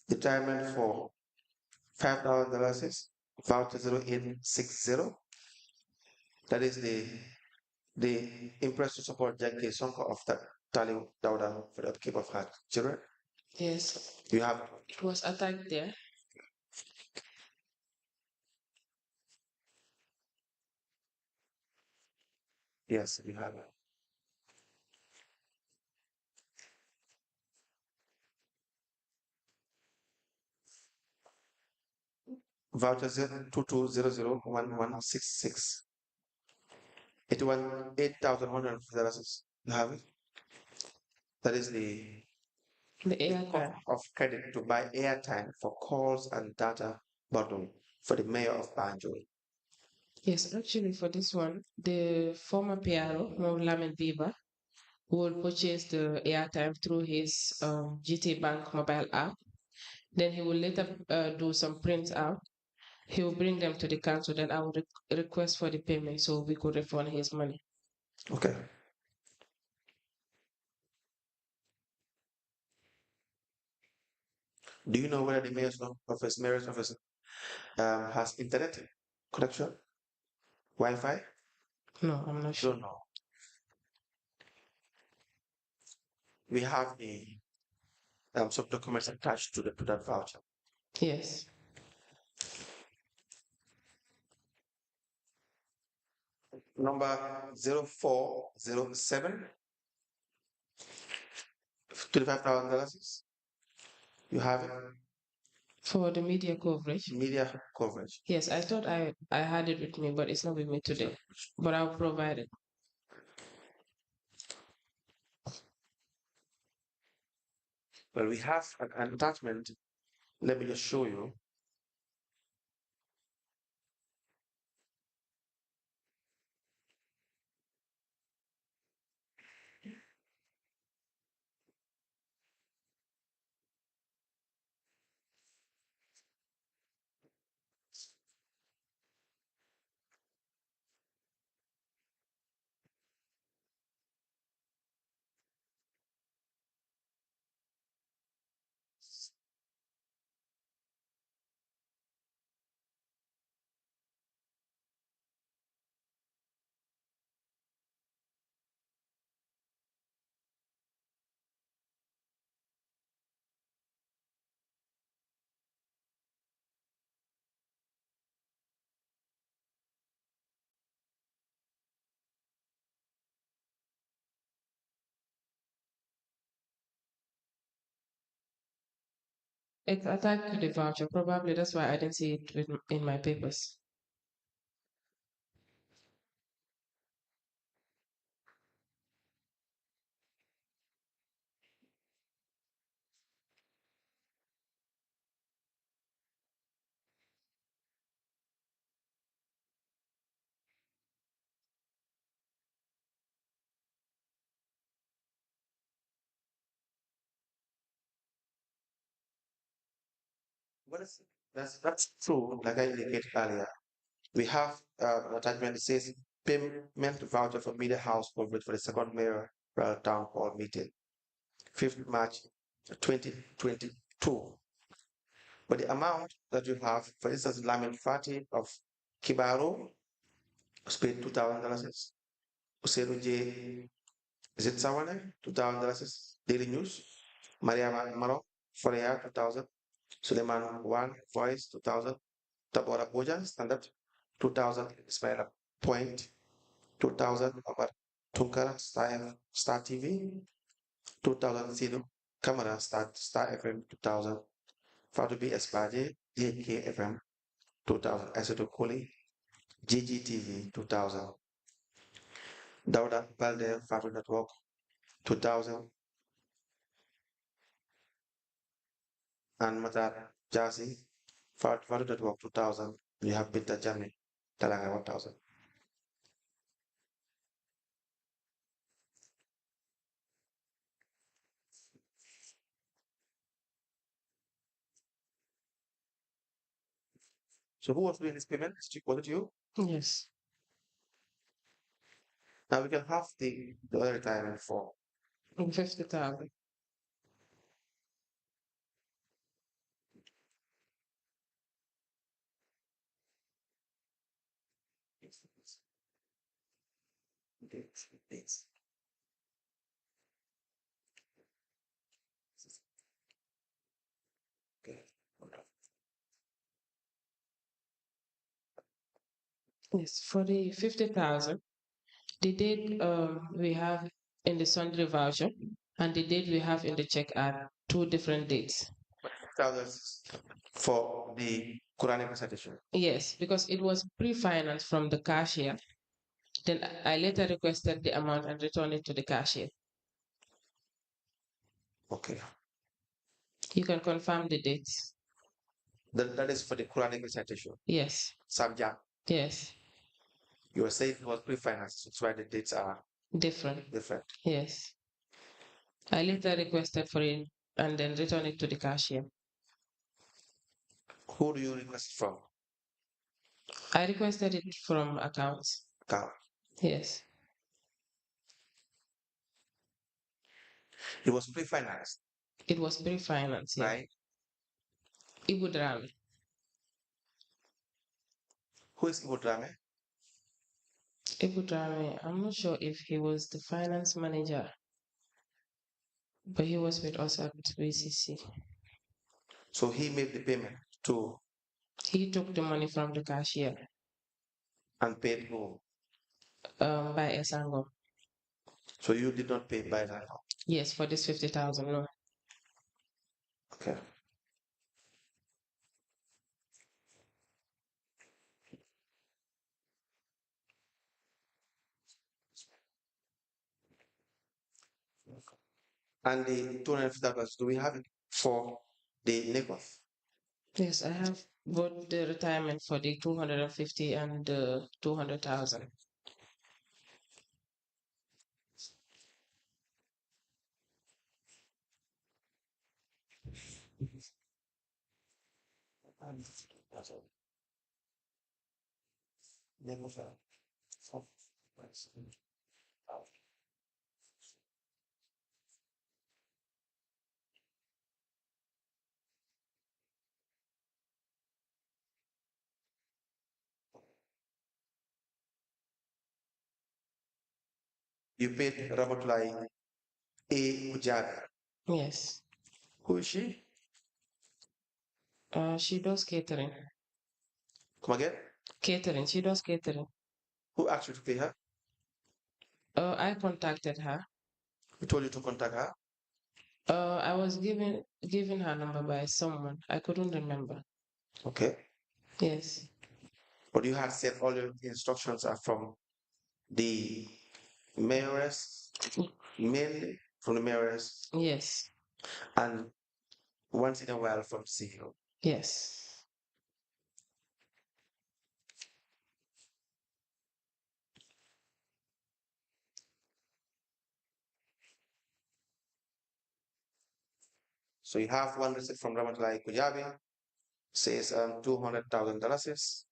The retirement for $5,000 is voucher 0860. That is the impress to support Jack Sonko of the Tali Dauda for the upkeep of her children. Yes, You have it was attacked there. yes, you have voucher 22001166. It was $8,100. You have it. That is The the airtime. of credit to buy airtime for calls and data bundle for the mayor of Banjul. Yes, actually, for this one, the former PRO, Lamin Viva, will purchase the airtime through his GT Bank mobile app. Then he will later do some prints out. He will bring them to the council. Then I will request for the payment so we could refund his money. Okay. Do you know whether the mayor's office has internet connection, Wi-Fi? No, I'm not sure. Don't know. We have the some documents attached to the to that voucher. Yes. Number 0407, $25,000. You have it. For the media coverage. Media coverage. Yes, I thought I had it with me, but it's not with me today. But I'll provide it. Well, we have an attachment. Let me just show you. It's attached to the voucher. Probably that's why I didn't see it in my papers. What is that's true. Like I indicated earlier, we have an attachment that says payment voucher for media house coverage for the second mayor town hall meeting, 5th March 2022. But the amount that you have, for instance, Lamin Fati of Kibaro was paid $2,000. Useru J. Zitsawane, $2,000. Daily News. Mariama Maro, Forea, 2,000. Suleiman One, Voice, 2,000. Tabora Boja, Standard, 2,000. Ismaila Point, 2,000. Omar Tunkara, Star TV, 2,000. Sino Camera, Star FM, 2,000. Fatu B. Espaje, JK FM, 2,000. Esoto Koli, GGTV, 2,000. Dauda Balde, Fatu Network, 2,000. And Matar Jasi, Fatu Network, 2,000. You have Binta Jami, Talanga, 1,000. So who was doing this payment? Was it you? Yes. Now we can have the other retirement for 50,000. Yes, for the 50,000, the date we have in the sundry voucher and the date we have in the check are two different dates. $1,000 for the Quranic recitation. Yes, because it was pre-financed from the cashier. Then I later requested the amount and returned it to the cashier. Okay. You can confirm the dates. That is for the Quranic recitation. Yes, Subject. yes, You were saying it was pre-financed. That's why the dates are different. different. Yes. I later requested for it and then returned it to the cashier. Who do you request from? I requested it from accounts. Account. Yes, It was pre-financed, it was pre-financed. Yeah. right? Ibudrame. Who is Ibudrame? Ibudrame. I'm not sure if he was the finance manager, but he was with us at BCC. So he made the payment to He took the money from the cashier and paid who? by Esango. So you did not pay by that. Yes, for this 50,000. No. Okay. And the $250, do we have it for the Lagos? Yes, I have both the retirement for the 250 and the 200,000. You paid Ramatulai A. Ujada. Yes. Who is she? She does catering. Come again? Catering. She does catering. Who asked you to pay her? I contacted her. Who told you to contact her? I was given her number by someone. I couldn't remember. Okay. Yes. But you had said all your instructions are from the mayoress, mainly from the mayoress, Yes. and once in a while from CEO. Yes. So you have one receipt from Ramatlai Kujabi, says $200,000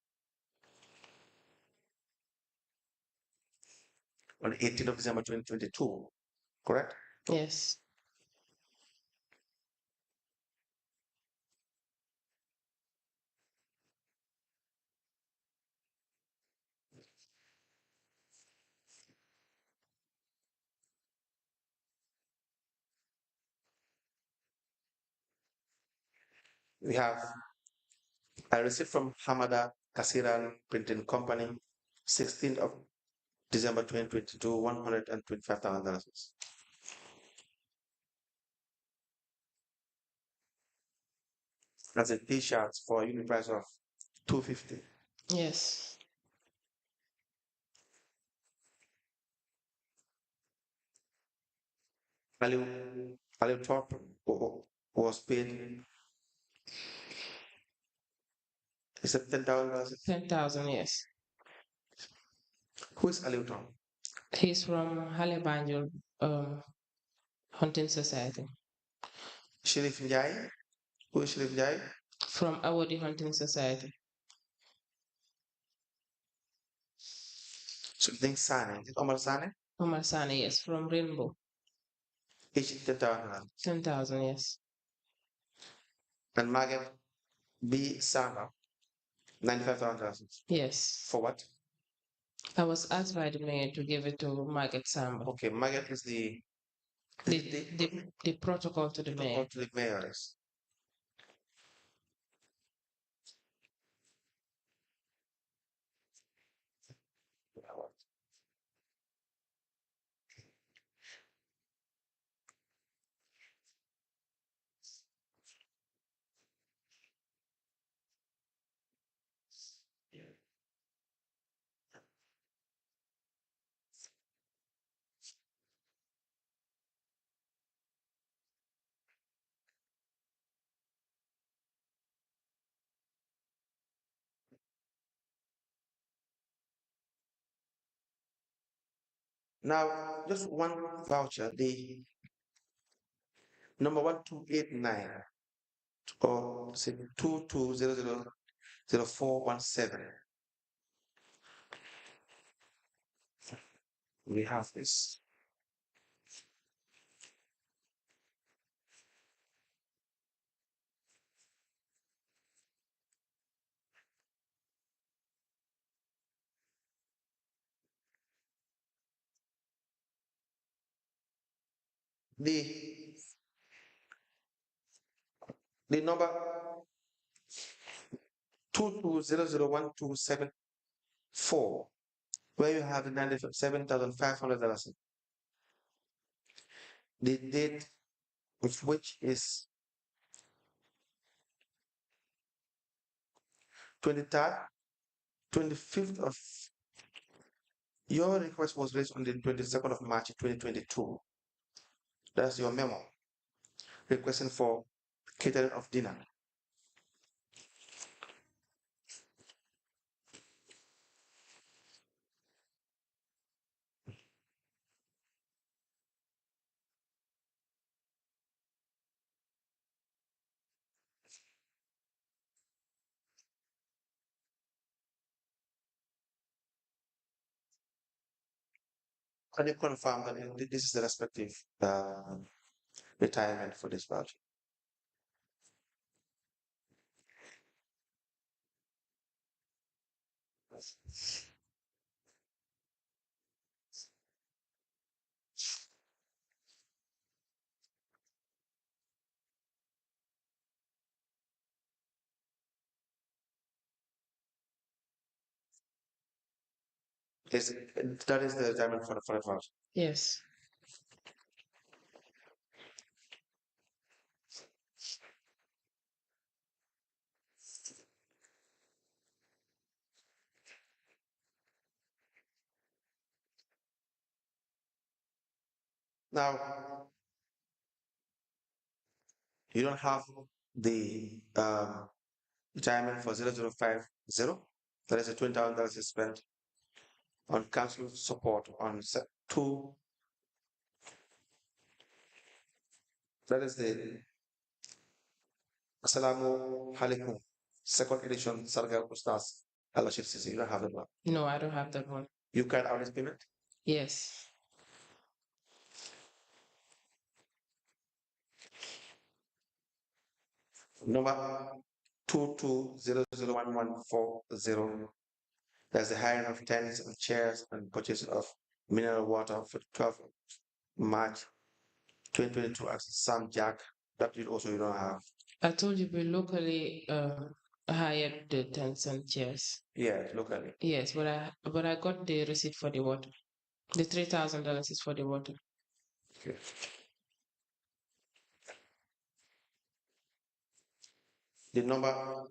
on the 18th of December 2022, correct? Yes. We have a receipt from Hamada Kasiran Printing Company, 16th of December 2022, $125,000. That's a t-shirt for a unit price of 250. Yes. Aliu Top was paid, is it $10,000? 10,000. Yes. Who is Aliu Top? He's from Halebanjul Hunting Society. Sheriff Njai? Who is Sheriff Njai? From Awadi Hunting Society. Something Sane. Is it Omar Sane? Omar Sani, yes, from Rainbow. Each $10,000. 10,000. Yes. And Margaret B. Sama, $95,000. Yes. For what? I was asked by the mayor to give it to Margaret Samba. Okay, Margaret is the The protocol to the protocol mayor. to the mayors. Now, just one voucher, the number 1289 or say 22000417. We have this. The the number 22001274, where you have the $97,500. The date of which is 23rd, 25th of your request was raised on the 22nd of March 2022. That's your memo requesting for catering of dinner. Can you confirm that this is the respective retirement for this voucher? That is the retirement for the voucher. Yes. Now, you don't have the retirement for 0050. That is a $20,000 is spent on council support on two. That is the Assalamu Alaikum second edition Sargar Ustaz Scholarship season. You don't have that one. No, I don't have that one. You carried out this payment? Yes. Number 22001140. That's the hiring of tents and chairs and purchase of mineral water for 12th March 2022 at Sam Jack. That you don't have. I told you we locally hired the tents and chairs. Yeah, locally. Yes, but I got the receipt for the water. The $3,000 is for the water. Okay. The number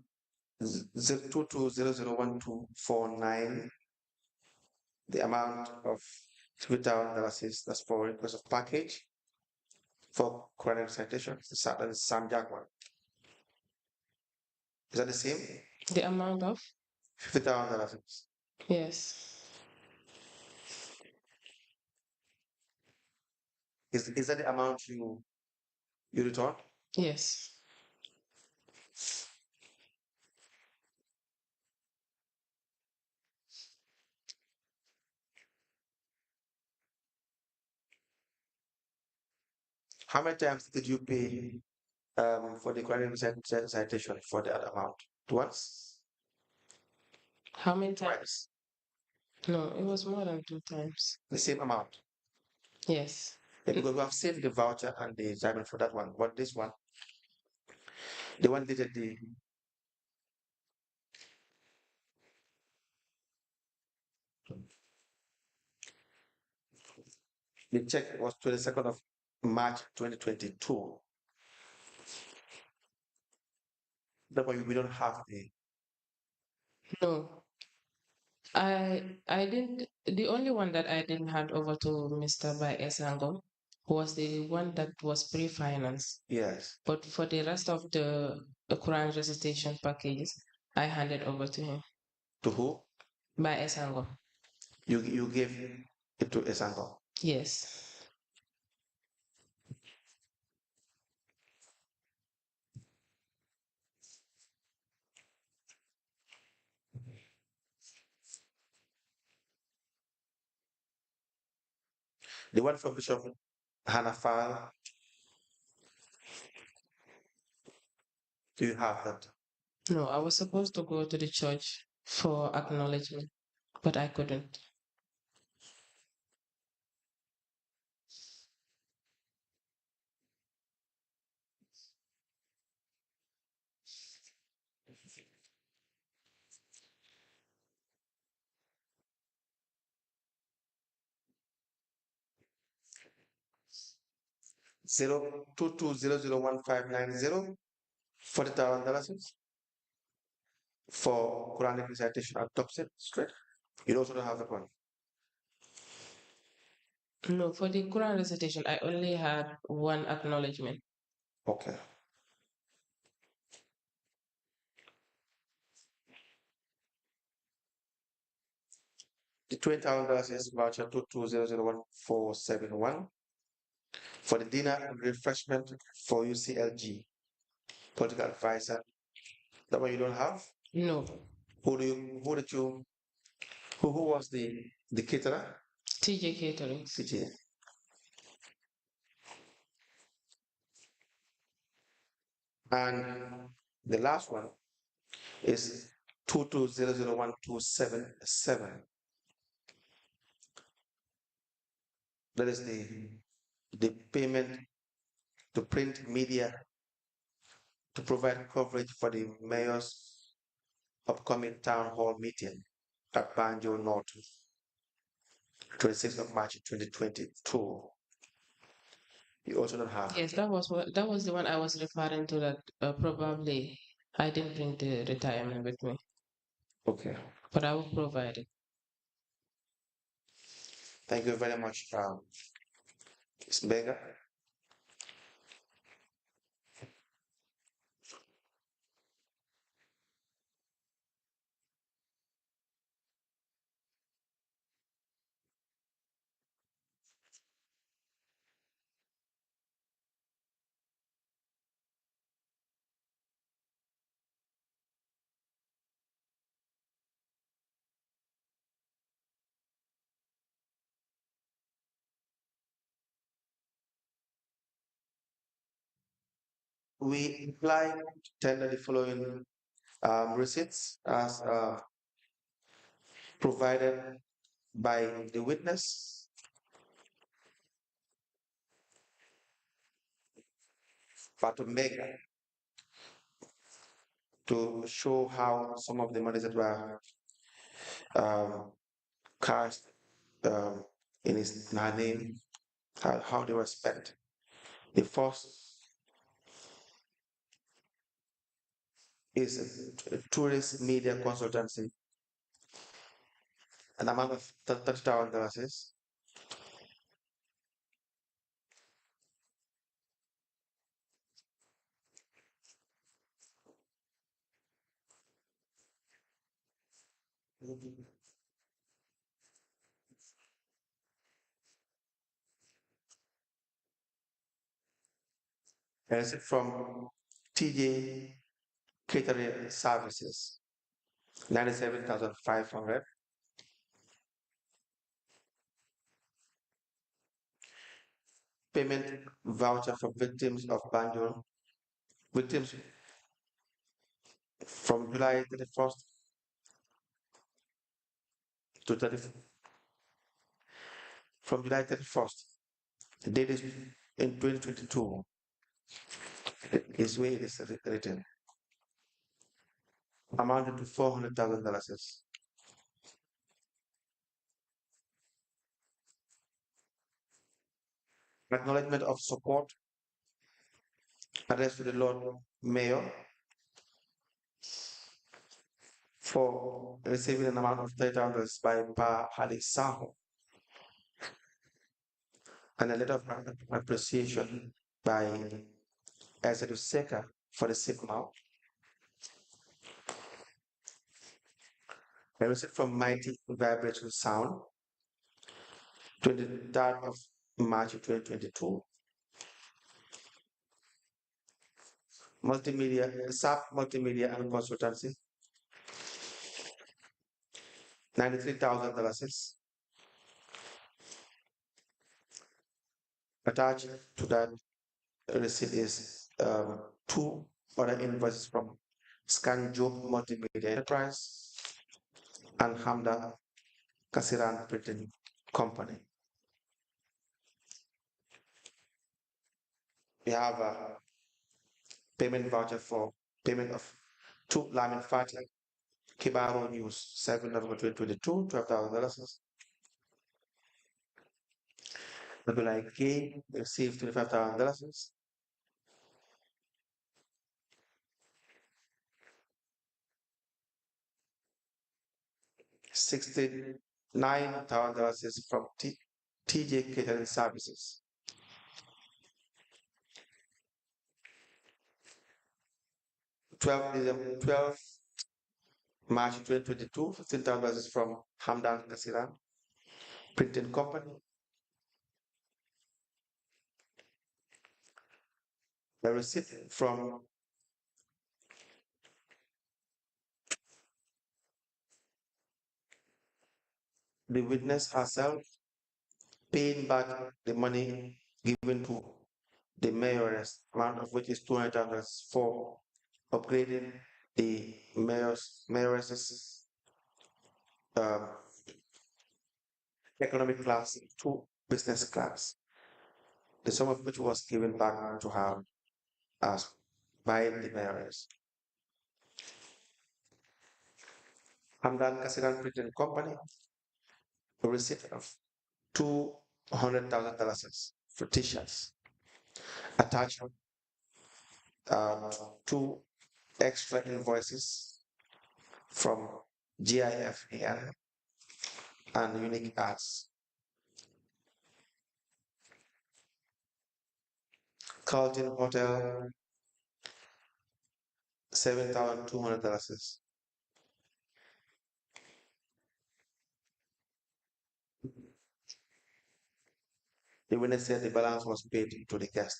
22001249. The amount of $3,000 is that's for request of package for credit citation. The Sam Jack one. Is that the same? The amount of? $50,000. Yes. Is that the amount you return? Yes. How many times did you pay for the credit citation for that amount? Once? How many times? Twice. No, it was more than 2 times. The same amount. Yes. Yeah, because we have seen the voucher and the examen for that one. But this one, the one dated the check was 22nd of March 2022. That way we don't have the No, I didn't. The only one that I didn't hand over to Mr. By Esango was the one that was pre-finance. yes. But for the rest of the Quran recitation packages, I handed over to him To who? by Esango. You gave it to Esango. Yes. The one for Bishop Hanafal, do you have that? No, I was supposed to go to the church for acknowledgement, but I couldn't. 022001590, $40,000 for Quranic recitation at Topset Street. You also don't have that one. No, for the Quran recitation, I only had one acknowledgement. Okay. The $20,000 is voucher 2200141 for the dinner and refreshment for UCLG political advisor. That one you don't have. No, Who did you who was the caterer? TJ Caterings. CJ. And the last one is 2200127. That is the payment to print media to provide coverage for the mayor's upcoming town hall meeting at Banjo North, 26th of March 2022. You also don't have Yes, it. that was the one I was referring to that probably I didn't bring the retirement with me, Okay. but I will provide it. Thank you very much, Ms. Bega. We apply to tender the following receipts as provided by the witness. Fatu Mega to show how some of the monies that were um, cast um, in her name, how they were spent. The first is a tourist media consultancy, an amount of $30,000. And it's from TJ Catering Services, 97,500. Payment voucher for victims of Banjul, victims from July 31st to 30, from July 31st. The date is in 2022 is where it is written, amounted to $400,000. Acknowledgement of support addressed to the Lord Mayor for receiving an amount of $30,000 by Pa Hali Saho, and a letter of appreciation by Ezedu Seka for the same amount. I received from Mighty Vibration Sound, 23rd of March 2022. Multimedia, SAP Multimedia and Consultancy, $93,000. Attached to that receipt is two other invoices from Scanjo Multimedia Enterprise and Hamda Kasiran Printing Company. We have a payment voucher for payment of two Lamin Fatih Kibaro News, 7 November 2022, $12,000. Nabila K received $25,000. 69,000 is from TJ Catering Services. 12 March 2022, 15,000 is from Hamdan Kasiran Printing Company. The receipt from the witness herself paying back the money given to the mayoress, amount of which is $200 for upgrading the mayoress's economic class to business class. The sum of which was given back to her as by the mayoress. Hamdan Kasiran Printing Company, a receipt of $200,000 for t-shirts. Attached two extra invoices from GIFAN and Unique Arts. Carlton Hotel, $7,200. The witness said the balance was paid to the guest.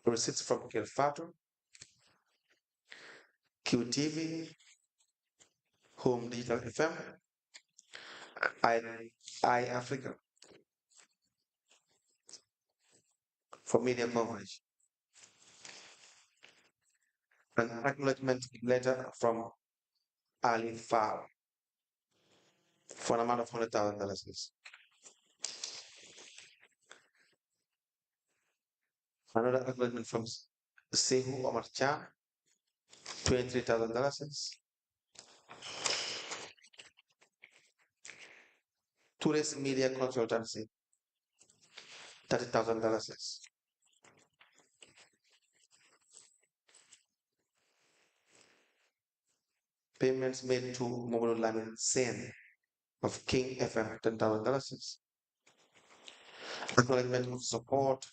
Receipts from Kilfato, QTV, Home Digital FM, I Africa for media coverage. An acknowledgement letter from Ali Far for an amount of $100,000. Another acknowledgement from Sehu Omar Chan, $23,000. Tourist Media Consultancy, $30,000. Payments made to Momodu Lamin Sen of King FM, $10,000. Acknowledgement of support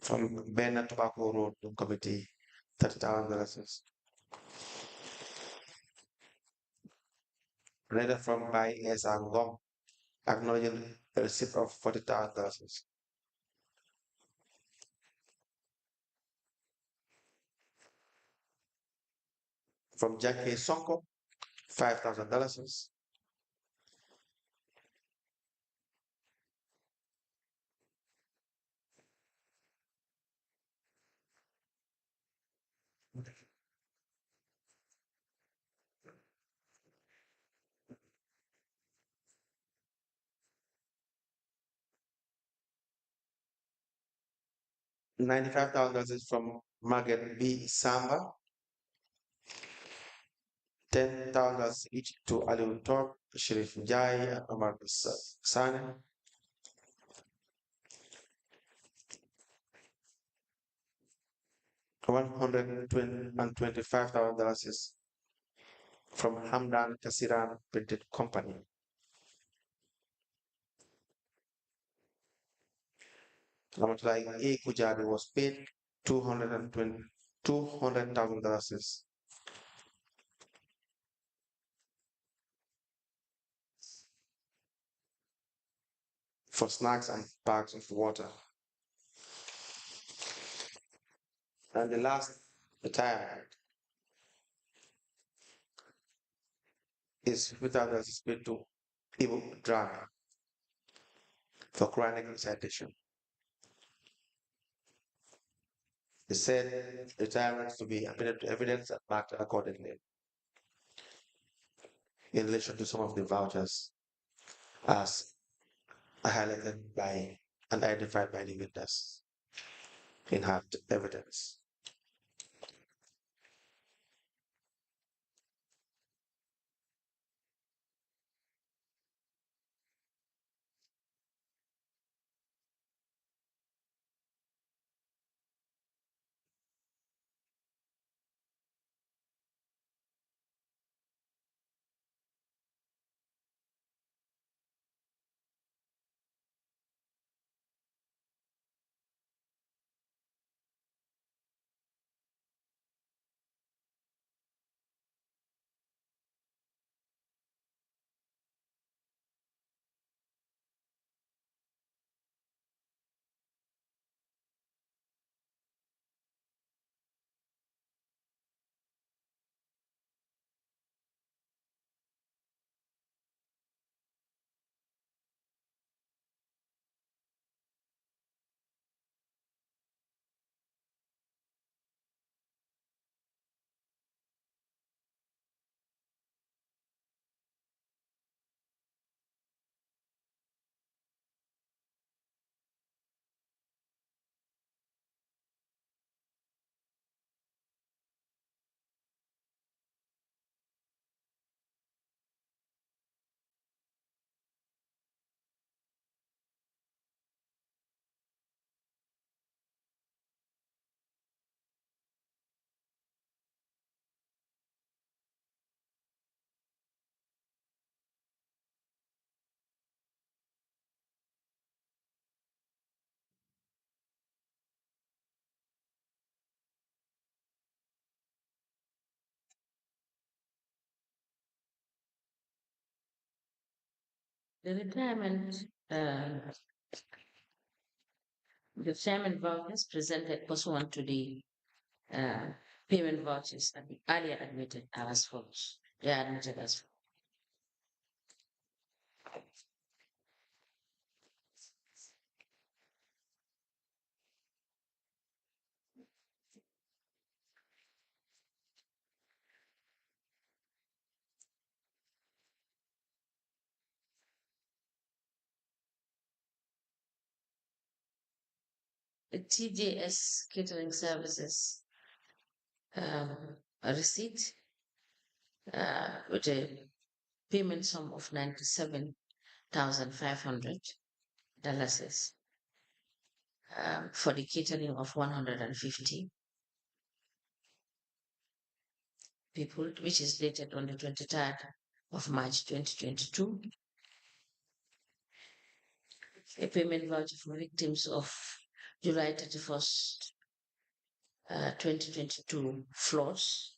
from Bena Tobacco Road Committee, $30,000. Letter from Bai Esangom, acknowledging a receipt of $40,000. From Jackie Sonko, $5,000. $95,000 is from Margaret B. Samba. $10,000 each to Ali Top, Sharif Jai, and Omar Sani. $125,000 is from Hamdan Kasiran Printed Company. Like A. Kujari was paid $200,000 for snacks and bags of water. And the last retirement is $50,000 paid to Ibu Drama for chronic recitation. They said retirements to be admitted to evidence and marked accordingly in relation to some of the vouchers as highlighted by and identified by the witness in her evidence. The retirement vouchers presented pursuant to the uh, payment vouchers and earlier admitted are as follows. They are admitted as the TJS catering services um, a receipt with a payment sum of $97,500 for the catering of 150 people, which is dated on the 23rd of March 2022. A payment voucher for victims of July 31st, 2022 floods.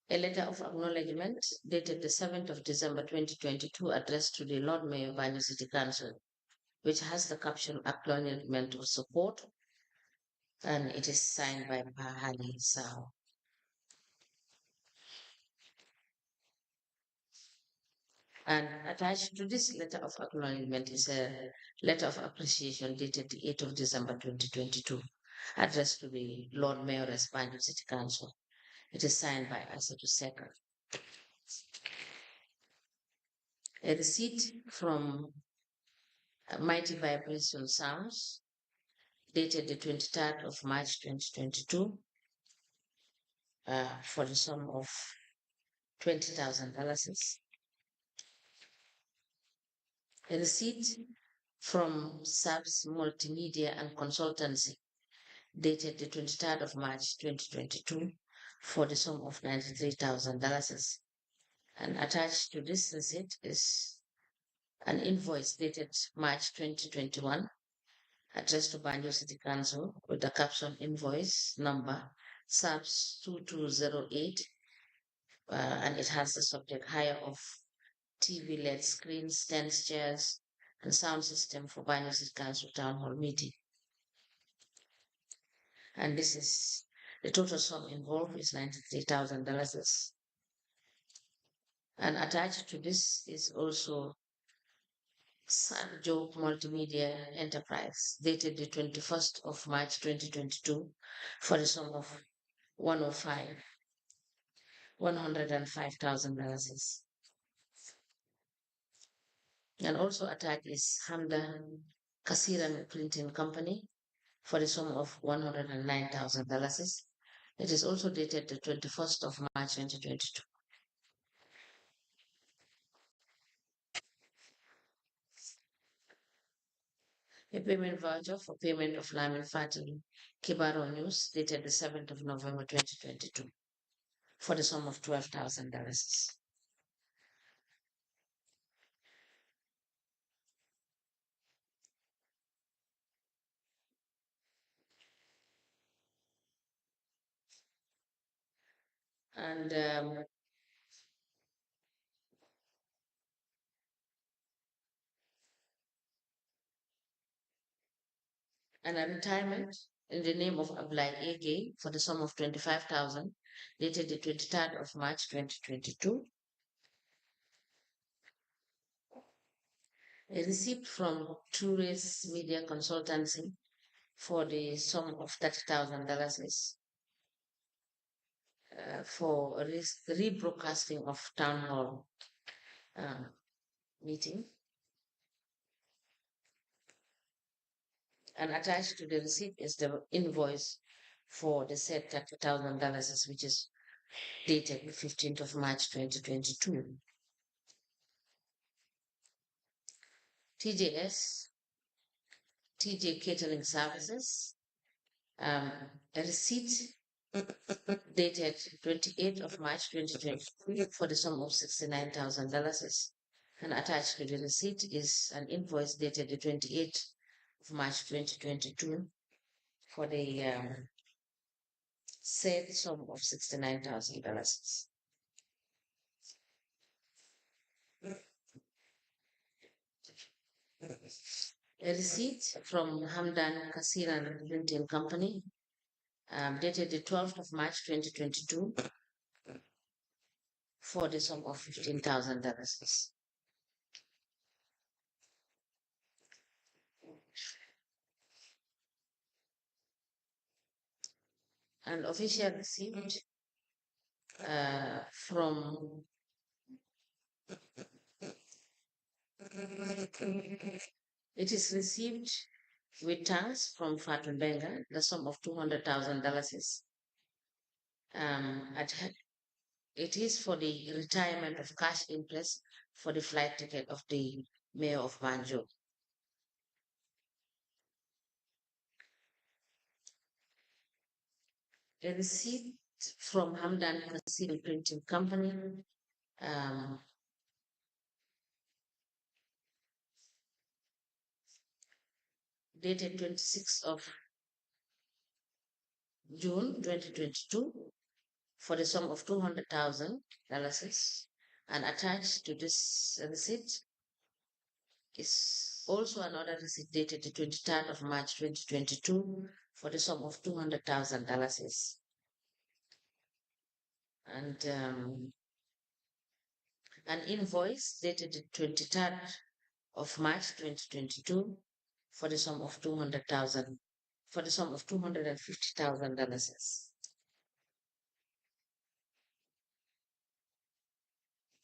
A letter of acknowledgement dated the 7th of December 2022 addressed to the Lord Mayor of Banjul City Council, which has the caption Acknowledgement of Support, and it is signed by Bahani Sao. And attached to this letter of acknowledgement is a letter of appreciation dated the 8th of December 2022, addressed to the Lord Mayor of Banjul City Council. It is signed by Asatu Seka. A receipt from Mighty Vibration Sounds, dated the 23rd of March 2022, for the sum of $20,000. A receipt from Subs Multimedia and Consultancy, dated the 23rd of March 2022, for the sum of $93,000. And attached to this receipt is an invoice dated March 2021, addressed to Banjul City Council with the caption invoice number SABS 2208, and it has the subject hire of TV LED screens, stands, chairs, and sound system for Banjul City Council Town Hall meeting. And this is the total sum involved is $93,000. And attached to this is also Joke Multimedia Enterprise, dated the 21st of March 2022, for the sum of $105,000. And also attached is Hamdan Kasiran Printing Company for the sum of $109,000. It is also dated the 21st of March 2022. A payment voucher for payment of Lamin Fatil Kibaro News, dated the 7th of November 2022, for the sum of $12,000. And a retirement in the name of Ablai A.K. for the sum of $25,000, dated the 23rd of March 2022. A receipt from Tourist Media Consultancy for the sum of $30,000 for rebroadcasting of town hall meeting. And attached to the receipt is the invoice for the said $30,000, which is dated 15th of March 2022. TJ Catering Services, a receipt dated 28th of March 2022 for the sum of $69,000. And attached to the receipt is an invoice dated the 28th of March 2022 for the said sum of $69,000. A receipt from Hamdan Kasiran Printing Company, dated the 12th of March 2022, for the sum of $15,000. An official receipt from it is received with thanks from Fatun Benga, the sum of $200,000. It is for the retirement of cash interest for the flight ticket of the mayor of Banjul. A receipt from Hamdan Kasiri Printing Company, dated 26th of June 2022, for the sum of $200,000. And attached to this receipt is also another receipt dated the 23rd of March 2022 for the sum of $200,000. And an invoice dated the 23rd of March 2022 for the sum of $250,000.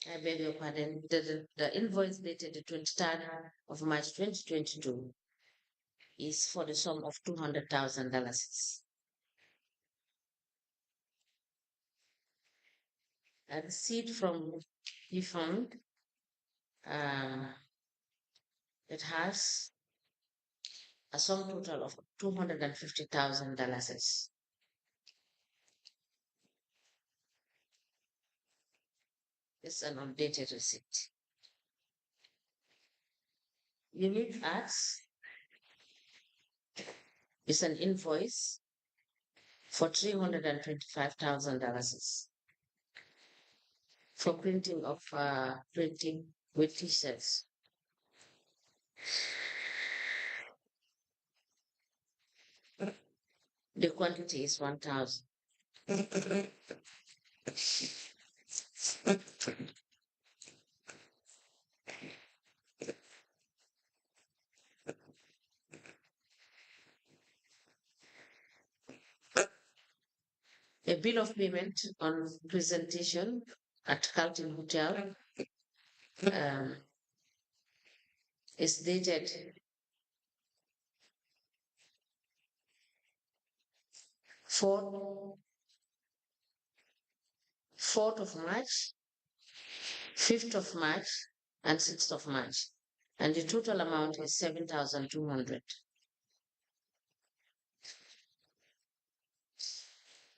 I beg your pardon. The invoice dated the 23rd of March 2022 is for the sum of $200,000. A receipt from the fund, it has a sum total of $250,000. It's an updated receipt. Unit X is an invoice for $325,000 for printing with t-shirts. The quantity is 1,000. A bill of payment on presentation at Carlton Hotel is dated 4th of March, 5th of March, and 6th of March. And the total amount is 7,200.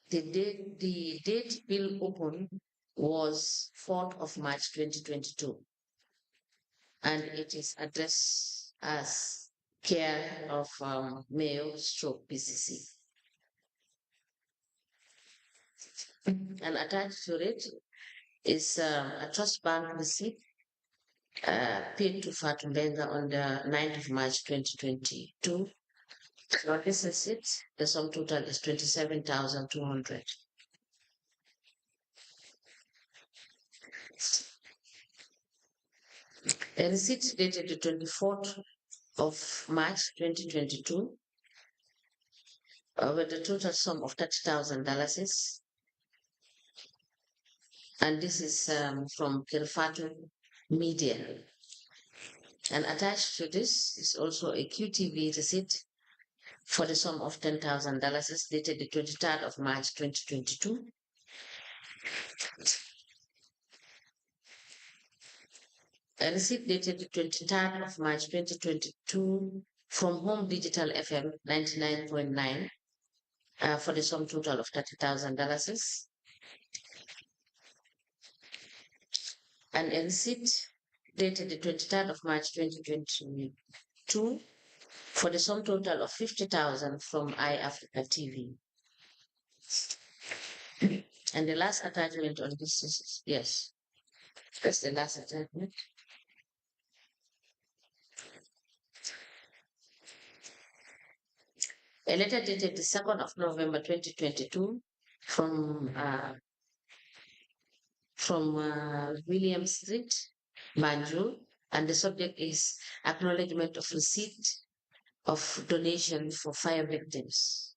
The date bill open was 4th of March 2022, and it is addressed as care of Mayo Stroke PCC. And attached to it is a trust bank receipt paid to Fatumbenga on the 9th of March 2022. Now this receipt, the sum total is 27,200. A receipt dated the 24th of March 2022 with the total sum of $30,000. And this is from Kirfatu Media. And attached to this is also a QTV receipt for the sum of $10,000 dated the 23rd of March 2022. A receipt dated the 23rd of March 2022 from Home Digital FM 99.9 for the sum total of $30,000. And a receipt dated the 23rd of March 2022 for the sum total of $50,000 from iAfrica TV. And the last attachment on this is, yes, that's the last attachment. A letter dated the 2nd of November 2022 from William Street, Banjul, and the subject is acknowledgement of receipt of donation for fire victims.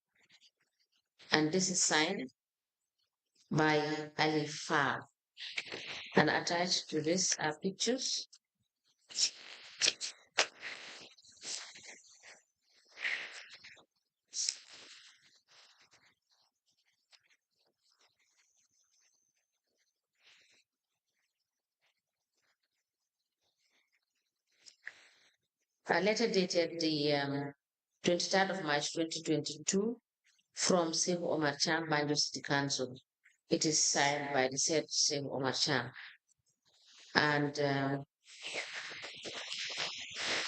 And this is signed by Ali Far. And attached to this are pictures. A letter dated the 23rd of March 2022 from Sir Omar Cham, Banjul City Council. It is signed by the said Sir Omar Cham. And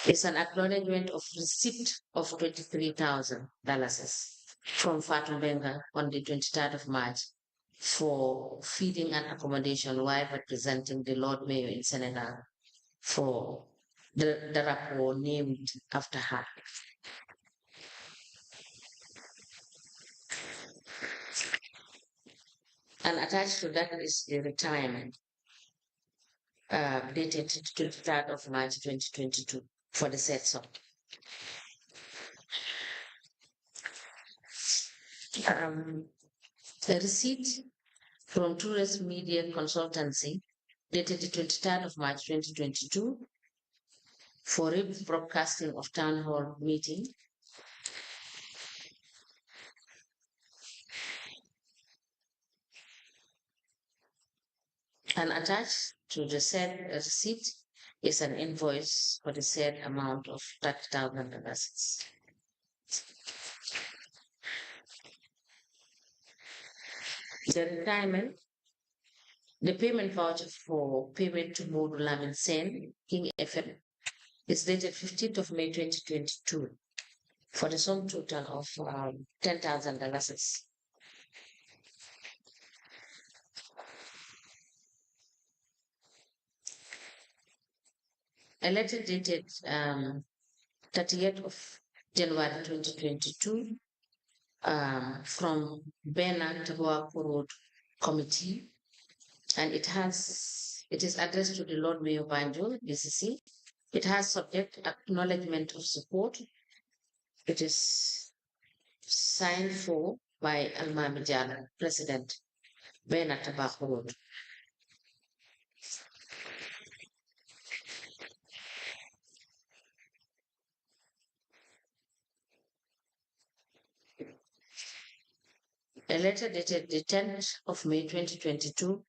it's an acknowledgement of receipt of $23,000 from Fatumbenga on the 23rd of March for feeding and accommodation while representing the Lord Mayor in Senegal for the rapport named after her. And attached to that is the retirement. dated 23rd of March 2022 for the said sum. The receipt from Tourist Media Consultancy dated the 23rd of March 2022 for broadcasting of town hall meeting and attached to the said receipt is an invoice for the said amount of $30,000. The retirement, the payment voucher for payment to Modu Lamin Sen, King FM, is dated 15th of May 2022 for the sum total of $10,000. A letter dated 30th of January 2022 from Bernard Taboako Road Committee, and it is addressed to the Lord Mayor Banjul, BCC. It has subject acknowledgement of support. It is signed for by Almami Jala, President, Bernard Taboako Road. A letter dated the 10th of May 2022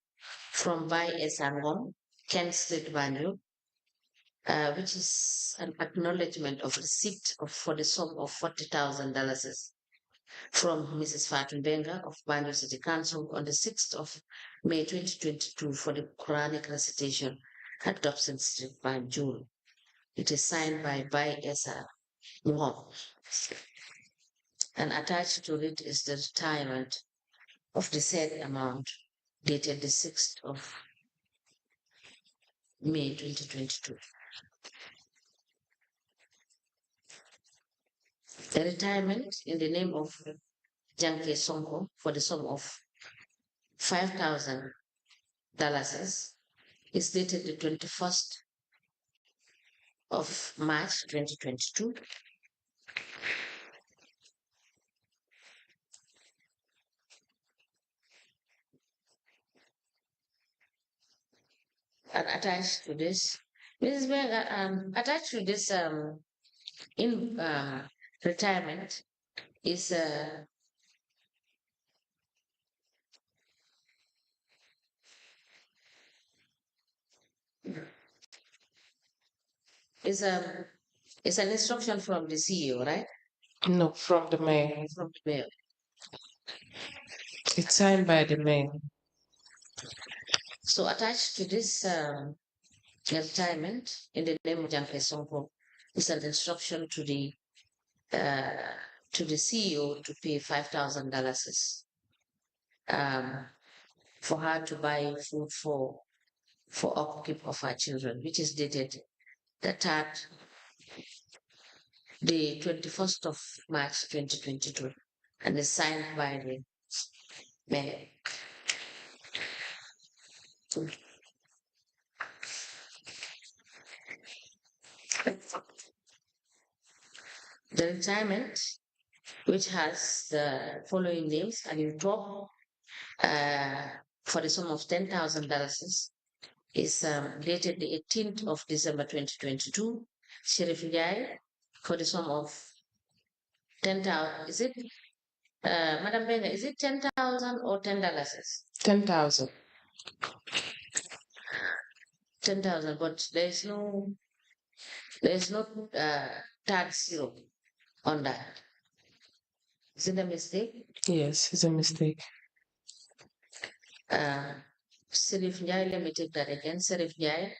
from Bai Esangom, Kent Street, Banjul, which is an acknowledgement of receipt for the sum of $40,000 from Mrs. Fatun Benga of Banjul City Council on the 6th of May 2022 for the Quranic recitation at Dobson Street, Banjul. It is signed by Bai Esa Wong. And attached to it is the retirement of the said amount dated the 6th of May 2022. The retirement in the name of Janke Sonko for the sum of $5,000 is dated the 21st of March 2022. And attached to this, Mrs. Benga, attached to this retirement is a is a it's an instruction from the CEO, right? No, from the mayor. From the mayor. It's signed by the mayor. So attached to this retirement in the name of Janke Sonko is an instruction to the CEO to pay $5,000 for her to buy food for upkeep of her children, which is dated the 21st of March 2022, and is signed by the mayor. The retirement, which has the following names, and in top for the sum of $10,000, is dated the 18th of December 2022. Sheriff Njai for the sum of 10,000. Is it, Madam Benga, is it 10,000 or $10? 10,000. 10,000, but there's no tag zero on that. Is it a mistake? Yes, it's a mistake. Serif Njai, let me take that again. Serif Njai,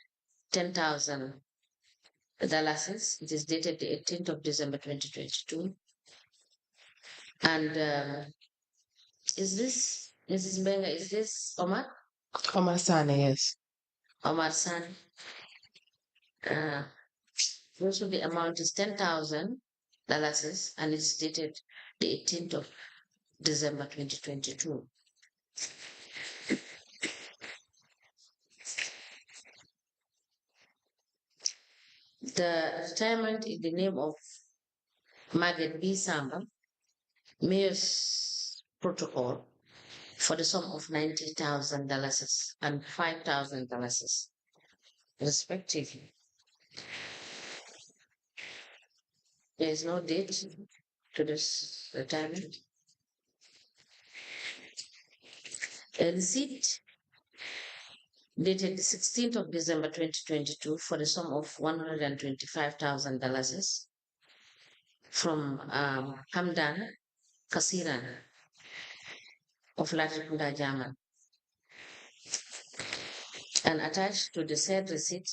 $10,000. It is dated the 18th of December 2022. And is this, Mrs. Benga, is this Omar? Omar Sane, yes. Omar San. Also, the amount is $10,000 and it's dated the 18th of December 2022. The retirement in the name of Margaret B. Samba, Mayor's Protocol, for the sum of $90,000 and $5,000, respectively. There is no date to this retirement. A receipt dated the 16th of December 2022 for the sum of $125,000 from Hamdan Kasiran of Latrikunda, German. And attached to the said receipt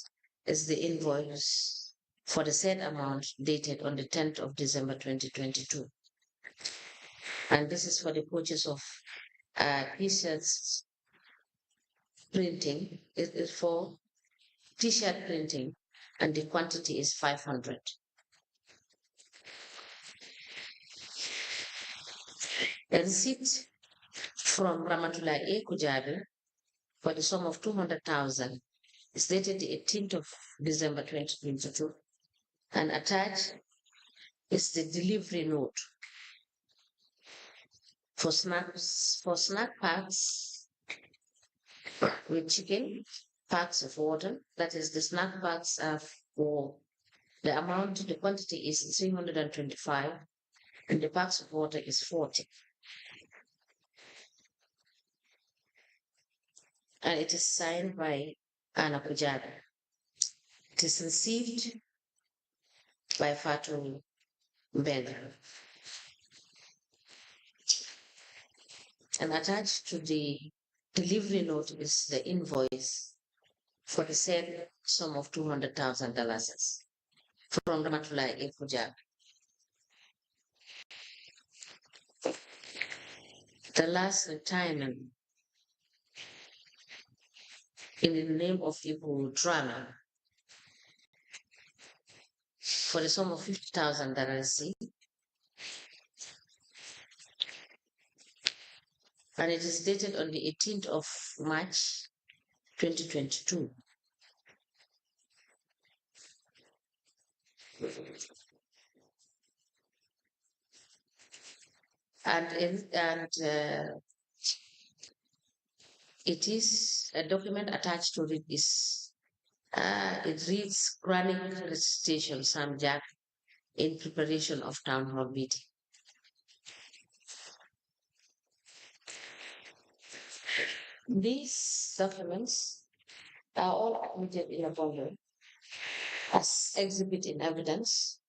is the invoice for the said amount dated on the 10th of December 2022. And this is for the purchase of t-shirts printing. It is for t-shirt printing, and the quantity is 500. A receipt from Ramatullah A. Kujabi for the sum of 200,000 is dated the 18th of December 2022, and attached is the delivery note for snack packs with chicken, packs of water. That is, the snack packs are for the amount, the quantity is 325, and the packs of water is 40. And it is signed by Anna Kujabi. It is received by Fatu Mbega. And attached to the delivery note is the invoice for the said sum of $200,000 from Ramatullah A. Kujabi. The last retirement in the name of Ibu Drama for the sum of $50,000, and it is dated on the 18th of March 2022. And it is a document attached to it is it reads chronic recitation Samjak in preparation of town hall meeting. These documents are all admitted in a bundle as exhibit in evidence,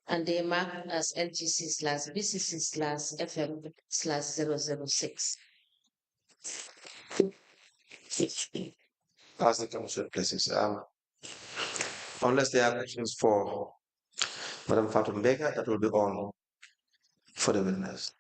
and they mark as LGC/BCC/FM/006. As the commission places. Unless there are questions for Madam Fatou Mbega, that will be all for the witness.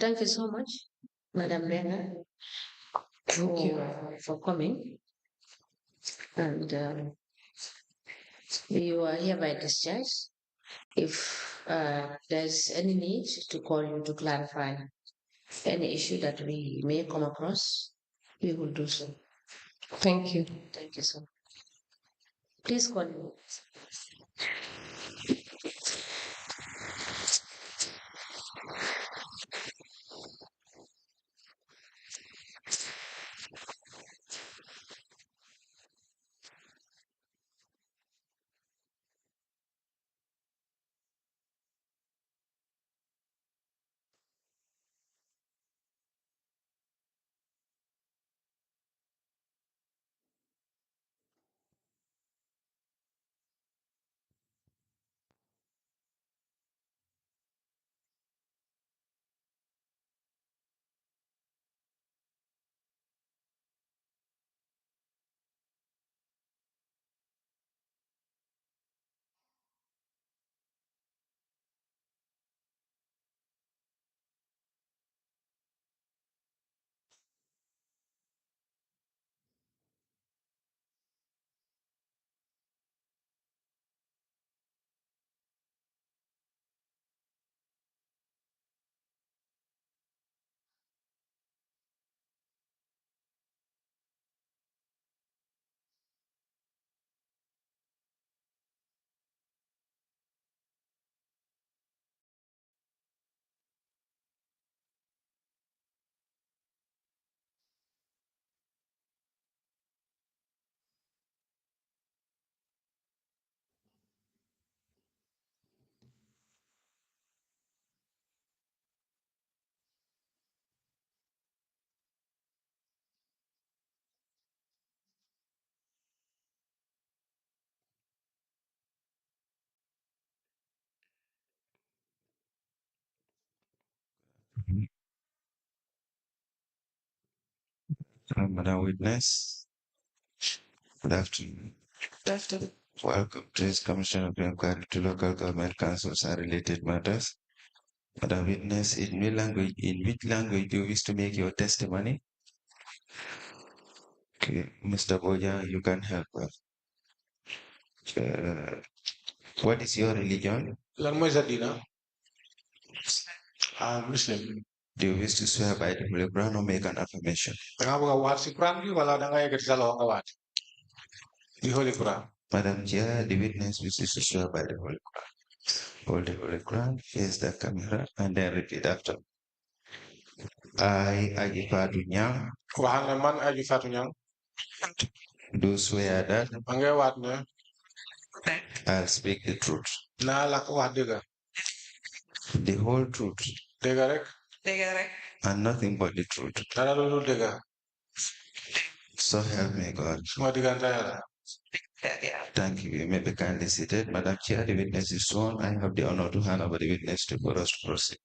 Thank you so much, Madam Brenner, for coming. And you are hereby discharged. If there's any need to call you to clarify any issue that we may come across, we will do so. Thank you. Thank you so much. Please call me. Madam Witness, good afternoon. Good afternoon. Welcome to this Commission of Inquiry to Local Government Councils and related matters. Madam Witness, in which language do you wish to make your testimony? Okay, Mr. Boya, you can help us. What is your religion? Muslim. Do you wish to swear by the Holy Quran or make an affirmation? Nga buga wat si Quran bi wala da nga yegati sa lo nga wat. Di Holy Quran. Madam Chair, the witness wishes to swear by the Holy Quran. Hold the Holy Quran, face the camera, and then repeat after. I, Ajifatu Nyang, Waxal ne man aji fatu ñang. do swear that Ma ngay wat ne I'll speak the truth, naa la ko wax dëgga. the whole truth, Dëgga rek. and nothing but the truth. Dara lu dul dëgga. So help me God. Suma diggante Yàlla. Thank you. You may be kindly seated. Madam Chair, the witness is sworn. I have the honor to hand over the witness to us to proceed.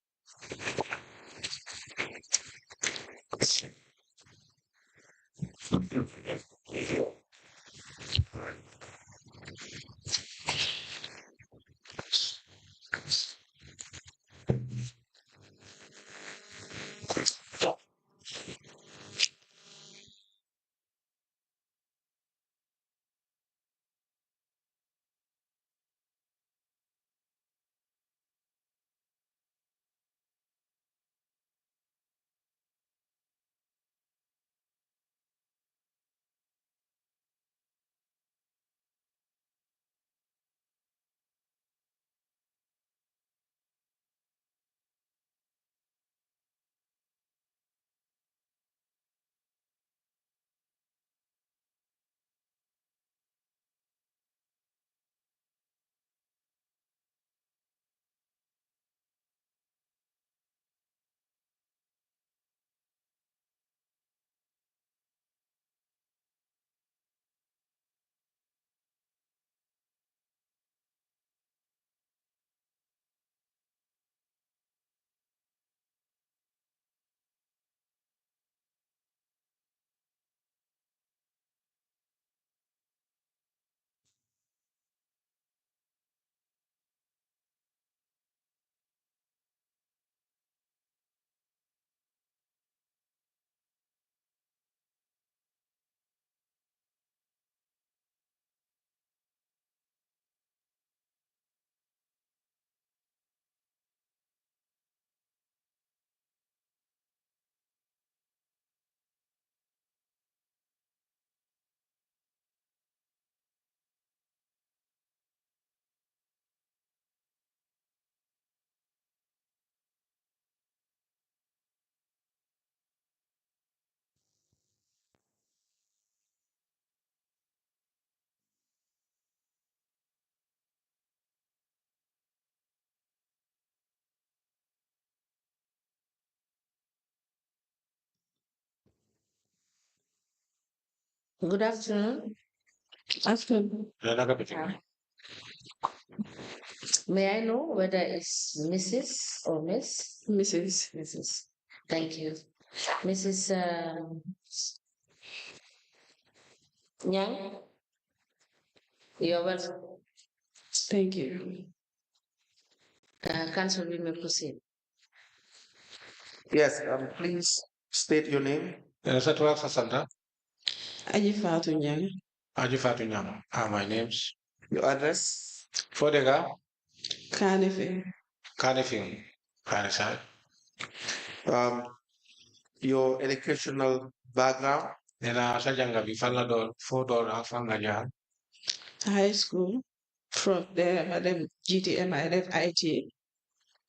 Good afternoon. Afternoon. Naka piti. May I know whether it's Mrs. or Miss? Mrs. Mrs. Thank you. Mrs. Nyang, you're welcome. Thank you. Council, we may proceed. Yes, please state your name. Sa tuwa sa santa. Ajifatu Nyang. Aji fatu ñang. My name's Your address. Fodega Kanefe. Kanifing. Kanisai. Um, your educational background. Nena sa janga bi fan la doon foo doon ak fan nga jaar. High school. From there, I left GTM, I left IT.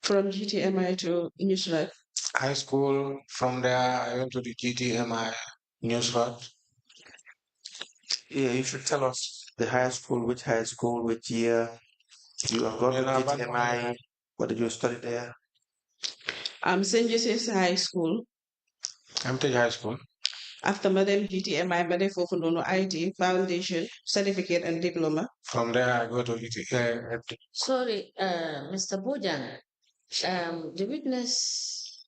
From GTMI to Newsrat. High school, from there I went to the GTMI Newsrat. Yeah, you should tell us the high school, which year you have gone to Nena ban GTMI. What did you study there? St. Joseph's High School. I'm to high school. After Madam GTMI, Madam Fofunono IT, Foundation, Certificate and Diploma. From there I go to Sorry, Mr. Bojang. The witness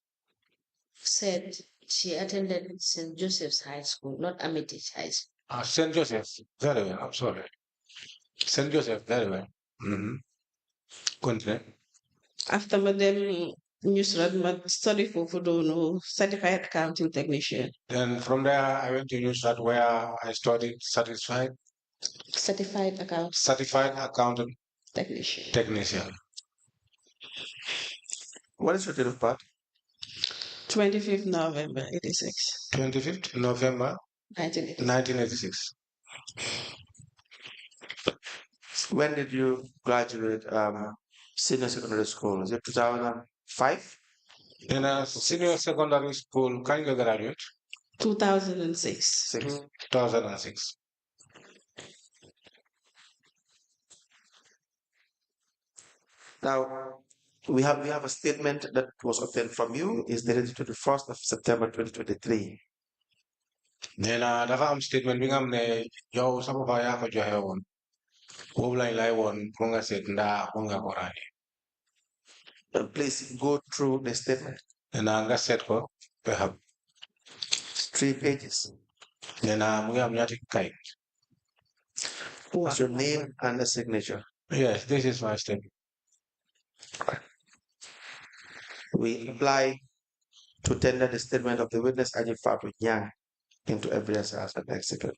said she attended St. Joseph's High School, not Armitage High School. St. Joseph, very well. I'm sorry. St. Joseph, very well. Continue. After madam newsrad ma study for no certified accounting technician. Then from there, I went to Newstart where I studied Certified account certified accountant technician. technician. What is your date of birth? 25th November 86. 25th November 1986. 1986. When did you graduate senior secondary school? Is it 2005? In a senior secondary school, can you graduate? 2006. 2006. Now, we have a statement that was obtained from you. Is dated to the 1st of September 2023. Nee na dafa am statement bi nga xam ne yow sa papa yaa ko joxe woon boobu lañ lay woon pour nga seet ndaa mun nga ko ràññee. Please go through the statement. Nee na nga seet ko ba xam. 3 pages. Nee na mu ngi am ñaati kayit. What's your name and the signature? Yes, this is my statement. We apply to tender the statement of the witness Ajifatu Nyang into evidence as an exhibit.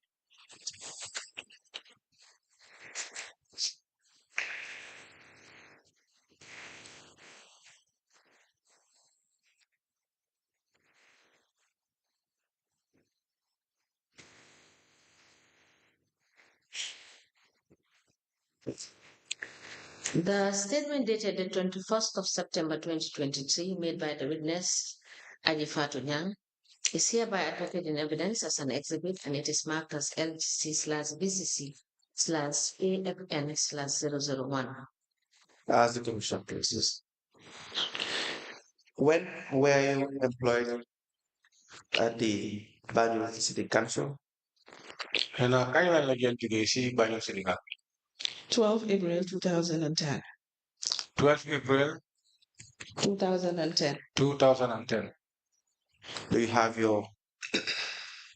The statement dated the 21st of September 2023, made by the witness Ajifatu Nyang, is hereby admitted in evidence as an exhibit, and it is marked as LGC/BCC/AFN/001. As the commission places. When were you employed at the Banjul City Council? Nee na kañ lañ la jël jógee si Banjul City Council? 12 April 2010. 12 April 2010. 2010. Do you have your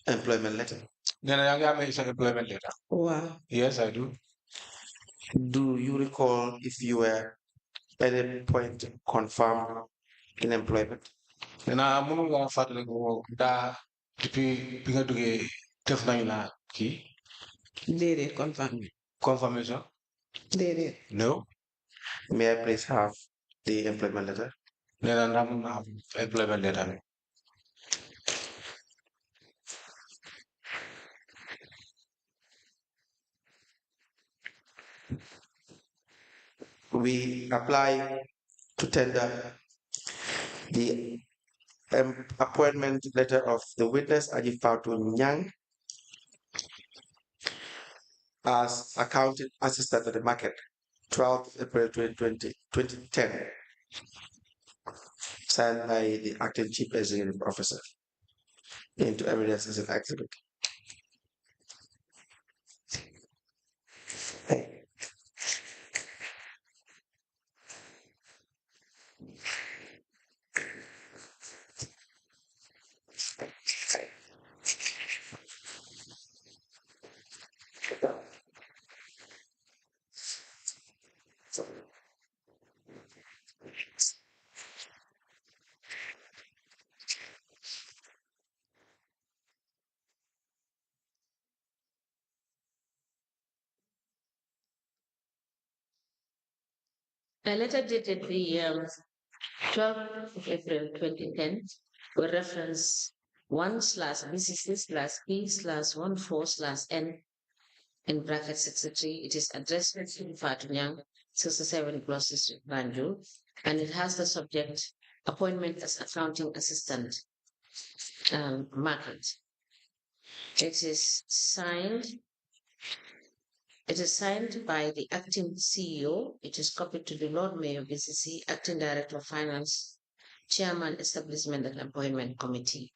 employment letter? Nee na yaa ngi amee sa employment letter. Wow. Yes, I do. Do you recall if you were at any point confirmed in employment? Nee na mënu nga fàttaliku daa depuis bi nga duggee def nañ la kii Déedéet confirm. confirmation. Déedéet. No. May I please have the employment letter? Nee na ndax mun naa am employment letter bi. We apply to tender the appointment letter of the witness Ajifatu Nyang as accounting assistant at the market, 12th April 2010, signed by the acting chief executive officer into evidence as an exhibit. A letter dated the 12th of April 2010 with reference 1/BCC/P/14/N in bracket 63. It is addressed to Fatu Nyang, 67 Gloucester Street, Banjul, and it has the subject appointment as accounting assistant market. It is signed by the acting CEO. It is copied to the Lord Mayor BCC, acting director of finance, chairman, establishment and appointment committee.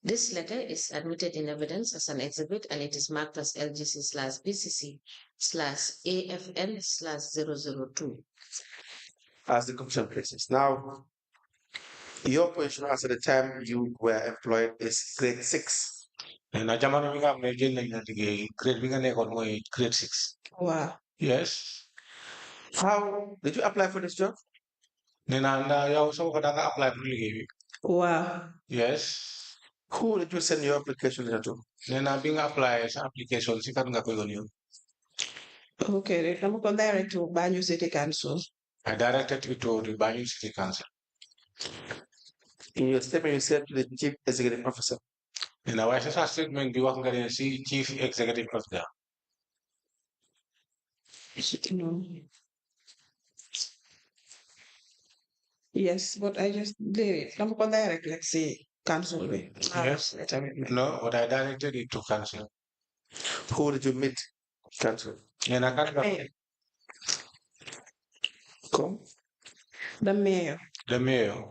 This letter is admitted in evidence as an exhibit, and it is marked as LGC/BCC/AFN/002. As the commission places. Now, Your position as at the time you were employed is grade 6. na jamono bi nga xam ne jël nañ la liggéey grade bi nga nekkoon mooy grade 6. Wow. Yes. How did you apply for this job? nee naa ndax yow soo ko da nga apply pour liggéey bi. Wow. Yes. Who did you send your application letter to? nee naa bi nga apply sa application si kat nga ko yónnee. Okay, dama ko direct to Banjul City Council. I directed it to the Banjul City Council. In your statement, you said to the chief executive officer. nee naa waaye sa statement bi wax nga ne si chief executive officer. No. Yes, but I just did it. Dama ko direct like say council way. Yes. No, but I directed it to council. Who did you meet? Council. nee naa kan nga. Come. The mayor. The mayor.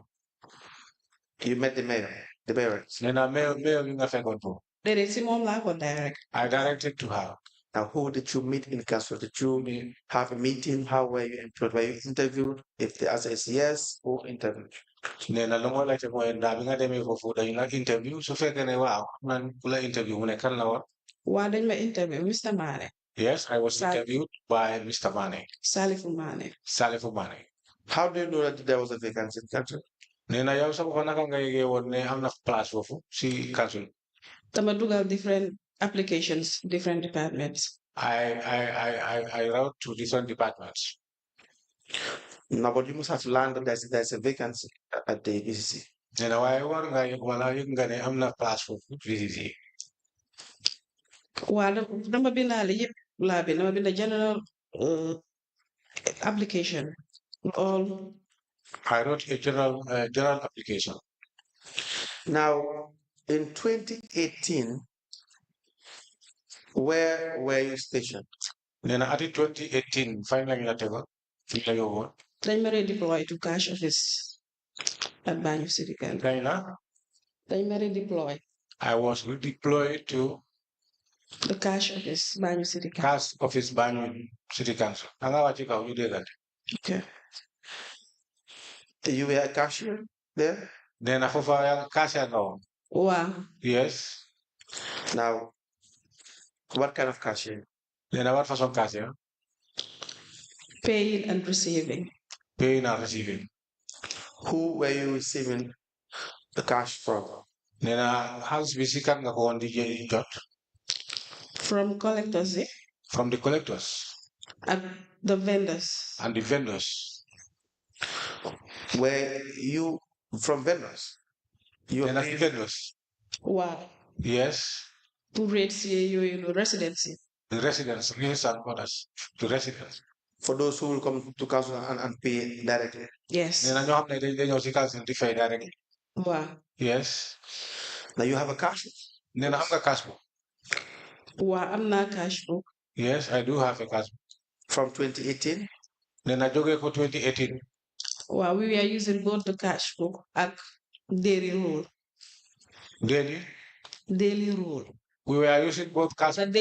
You met the mayor. The mayor. nee naa mayor bi nga fekkoon foofu. Déedéet si moom laa ko direct. I directed to her. Now, who did you meet in council? Did you have a meeting? How were you employed? Were you interviewed? If the answer is yes, who interviewed? nee na lu ma laajte mooy ndax bi nga demee foofu dañu la interview su fekkee ne waaw man ku la interview mu ne kan la woon. Waa dañ ma interview Mr. Mane. Yes, I was interviewed by Mr. Mane. Salifu Mane. Salifu Mane. How do you know that there was a vacancy in council? nee na yow sa bopp naka nga yëgee woon ne am na place foofu si council. Dama dugal different applications, different departments. I wrote to different departments. No, but you must have learned that there's a vacancy at the BCC. nee na waaye war nga yëg wala yëg nga ne am na place foofu BCC. Waa dama bindaale yëpp laa bi dama binda general application. All. I wrote a general application. Now, in 2018, where were you stationed? Then at 2018, finally, Then I redeployed to cash office at Banjul City Council. Then I redeployed. I was redeployed to the cash office, Banjul City Council. Cash office, Banjul City Council. You did that. Okay. You were a cashier there? Then I was cashier now. Wow. Yes. Now, what kind of cashier? Then what for some cashier? Paying and receiving. Paying and receiving. Who were you receiving the cash from? Then how's visiting the one DJ got? From collectors, eh? From the collectors. And the vendors. And the vendors. Were you from vendors? You are the vendors. Wow. Yes. To rate you residency. The residents, yes, and others. The residents. For those who will come to council and pay directly. Yes. Then I know they council to pay directly. Wow. Yes. Now you have a cash book. Then I have a cash book. Wow, I'm not cash book. Yes, I do have a cash book. From 2018? Then I do go for 2018. Wow, we were using both the cash book and daily rule. Daily? Daily rule. We were using both cash book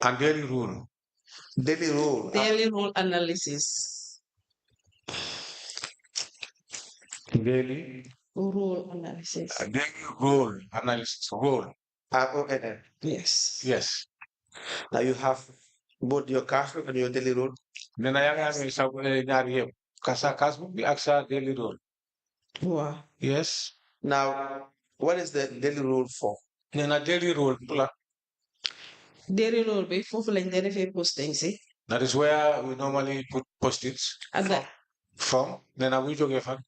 and daily rule. Daily rule. Daily rule analysis. Daily rule analysis. Daily rule analysis. Rule. RONN. Yes. Yes. Now you have both your cash book and your daily rule. Then I have a cash book, the actual daily rule. Wow. Yes. Now, what is the daily rule for? Then a daily rule. Daily rule be for postings, eh? That is where we normally put post-its. From then I will get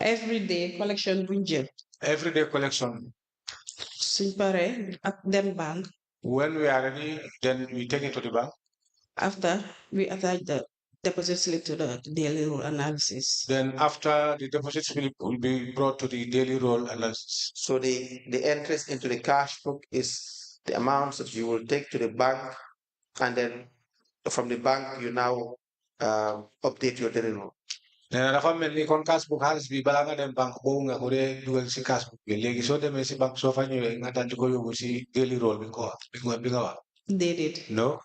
every day collection bunjel. Every day collection. Simpare at them bank. When we are ready, then we take it to the bank. After we attach the deposit slip to the daily rule analysis. Then after the deposit slip will be brought to the daily rule analysis. So the entries into the cash book is the amounts that you will take to the bank, and then from the bank you now update your daily rule. Then dafa melni kon cash book xaalis bi bala nga dem bank boobu nga ko dee dugal si cash book bi léegi soo demee si bank soo fa ñëwee nga dal di ko yóbbu si daily roll bi nga wax. They did. No.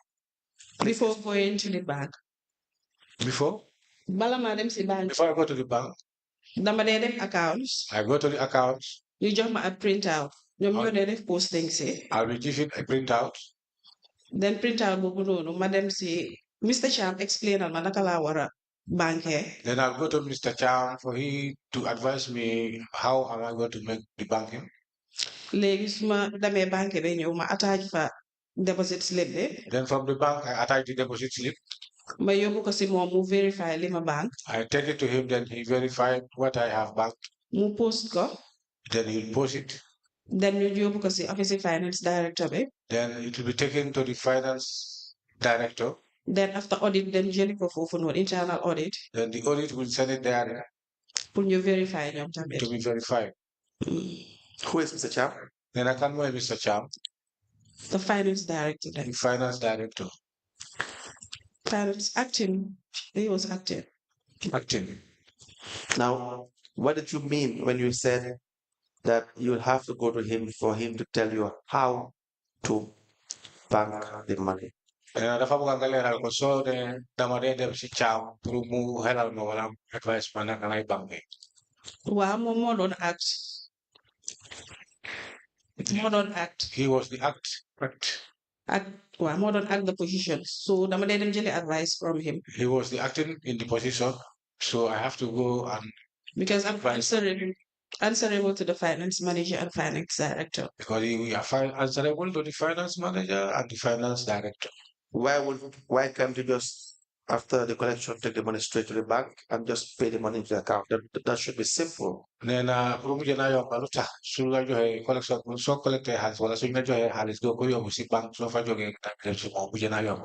Before going to the bank. Before? Bala ma dem si bank. Before I go to the bank. dama dee dem accounts. I go to the accounts. You jox ma ab printout. ñoom ñoo I'll- dee def posting si. I'll be giving a printout. Then printout boobu noonu ma dem si Mr. Cham explainal ma naka laa war a banque. Then I'll go to Mr. Cham for he to advise me how am I going to make the banking. Léegi su ma demee banque ba ñëw ma attach fa deposit slip bi. Then from the bank, I attach the deposit slip. Ma yóbbu ko si moom mu verify li ma bank. I take it to him, then he verified what I have banked. Mu post ko. Then he'll post it. Then ñu yóbbu ko si office finance director bi. Then it will be taken to the finance director. Then after audit dem jëli ko foofu noonu internal audit. Then the audit will send it there pour ñu verify ñoom tamit. to be verified. Who is Mr. Cham? Then I can know Mr. Cham, The finance director. the finance director. Finance acting. He was acting. Acting. Now, what did you mean when you said that you'll have to go to him for him to tell you how to bank the money? Dafa bëgg nga leeral ko soo de dama dee dem si Cham pour mu xelal ma wala advice ma naka lay banque. Waaw moom moo doon act. Moo doon act. He was the act. Waaw moo doon act the position. So dama dee dem jëli advice from him. He was the acting in the position, so I have to go and Because I'm answerable to the finance manager and finance director. because we are answerable to the finance manager and the finance director. Why can't you just after the collection take the money straight to the bank and just pay the money into the account? That should be simple. Nee na pour mu gën a yomb lu tax su la joxee collection soo collecté xaalis wala suñ la joxee xaalis doo ko yóbbu si banque soo fa jógee tamit dem si moom mu gën a yomb.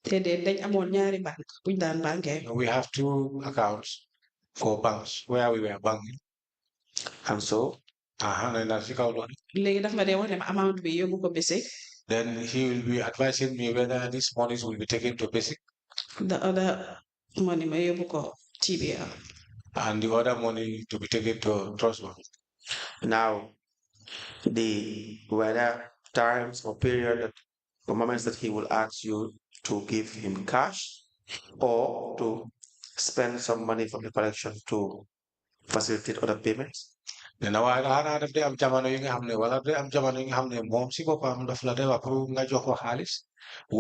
Te de dañ amoon ñaari banque buñ daan banque. We have two accounts for banks where we were banking. And so, Nee na si kaw loolu. Léegi daf ma dee wax ne ma amount bi yóbbu ko basic. Then he will be advising me whether these monies will be taken to basic The other money ma yóbbu ko TBR. and the other money to be taken to trust fund. now, were there times or period or moments that he will ask you to give him cash or to spend some money from the collection to facilitate other payments? Nee na waaye xanaa daf dee am jamono yi nga xam ne wala daf dee am jamono yi nga xam ne moom si boppam daf la dee wax pour nga jox ko xaalis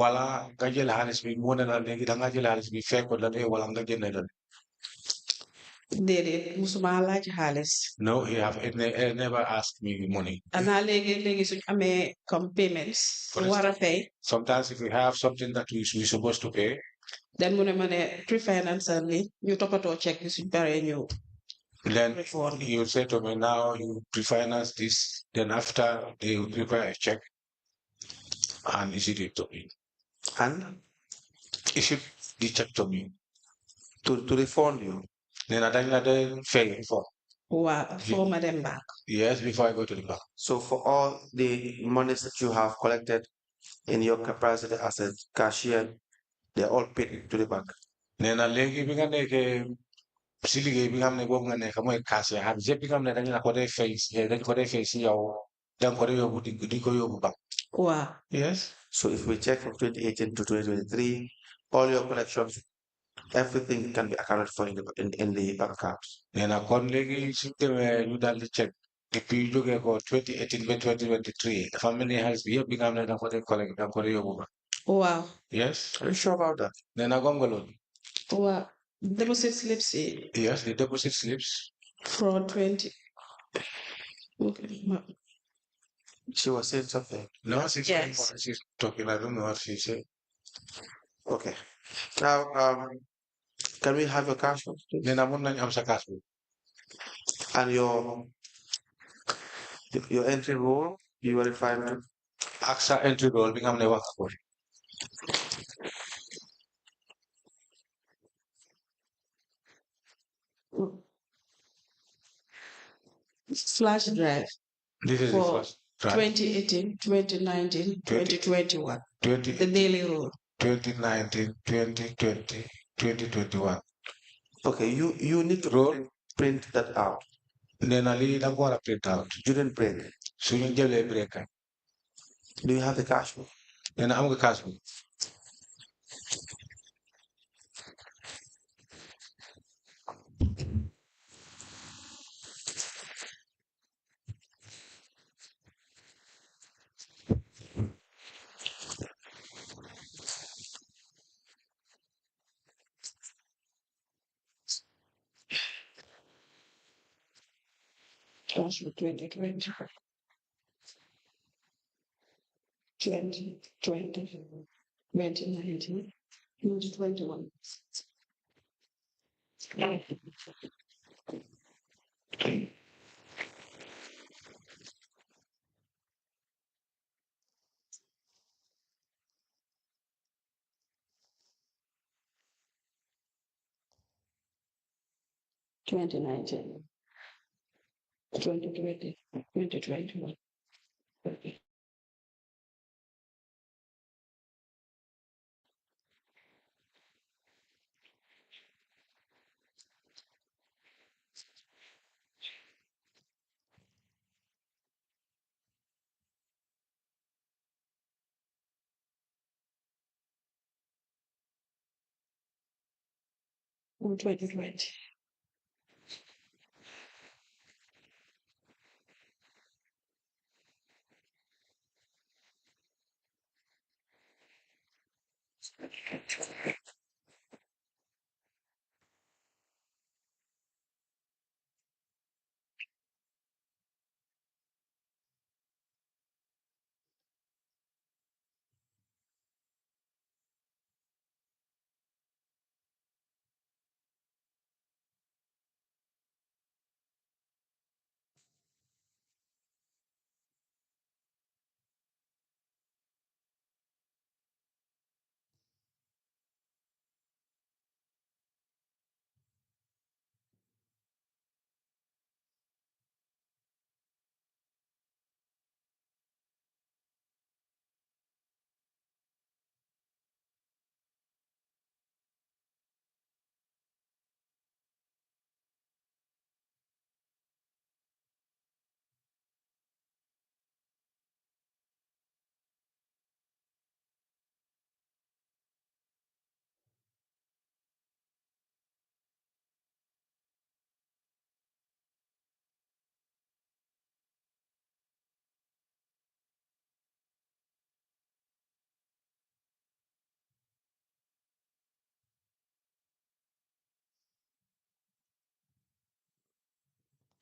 wala nga jël xaalis bi mu ne la léegi da nga jël xaalis bi fekk la dee wala nga jënd la. Déedéet musuma laaj xaalis. No, he never asked me money. Xanaa léegi suñ amee comme payments. War a fay. Sometimes if we have something that we supposed to pay. Then mu ne ma ne pre-financial bi ñu toppatoo check bi suñ paree ñu. Then he will say to me, now you pre-finance this. Then after they will prepare a check and issue it to me. And Issue the check to me. to refund you? Then I then pay for. Waaw foo ma dem bank. Yes, before I go to the bank. So for all the monies that you have collected in your capacity as a cashier, they're all paid to the bank. Nee na léegi bi nga nekkee si liggéey bi nga xam ne boobu nga nekk mooy cashier xaalis yëpp bi nga xam ne dañ ko dee fay si yow da nga ko dee yóbbu di ko yóbbu bank. Waaw. Yes. So if we check from 2018 to 2023, all your collections, everything can be accounted for in the bank accounts. Nee na kon léegi suñ demee ñu daal di check depuis jógee ko 2018 ba 2023 dafa mel ni xaalis bi yëpp bi nga xam ne da nga ko dee collecte da nga ko dee yóbbu bank. Waaw. Yes. Are you sure about that? Nee na gom nga loolu. Waaw. Deposit slips yi. Yes, the deposit slips. For 20. Okay. She was saying something. No, Yes. she's talking. I don't know what she said. Okay. Now, can we have your cash book, please? Nee na mun nañ am sa cash book. And your entry rule you were referring to? Ak sa entry roll bi nga xam ne wax ko. Flash drive. This is the For first. Right. 2018, 2019, 2021. 20, The daily rule. 2019, 2020, 2021. Okay, you need to Roll. print that out. Nee na lii da nga ko war a print out. You didn't print. Suñu jëlee break kay. Do you have the cash book? Nee na am nga cash book. Cash for 2020. 2020, 2019, 2021. 2019, 2020, 2021. 2020.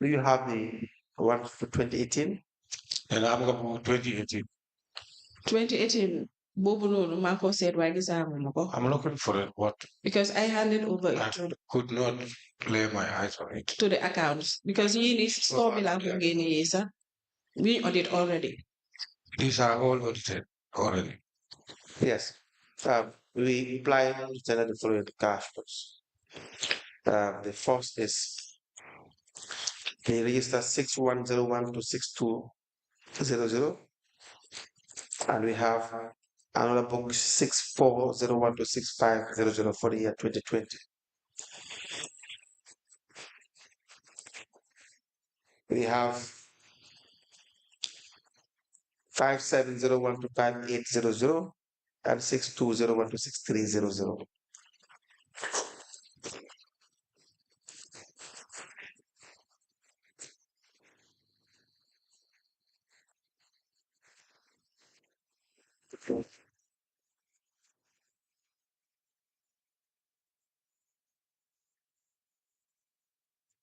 Do you have the one for 2018? And I'm going to 2018. 2018, Bobo no, Marco said, why this arm? I'm looking for it. What? Because I handed over I it to, could not lay my eyes on it. to the accounts. Because he needs to store me like we audit already. These are all audited already. Yes. We apply to tender the following cash flows. The first is the register 6101 to 6200, and we have another book 6401 to 6500 for the year 2020. We have 5701 to 5800 and 6201 to 6300.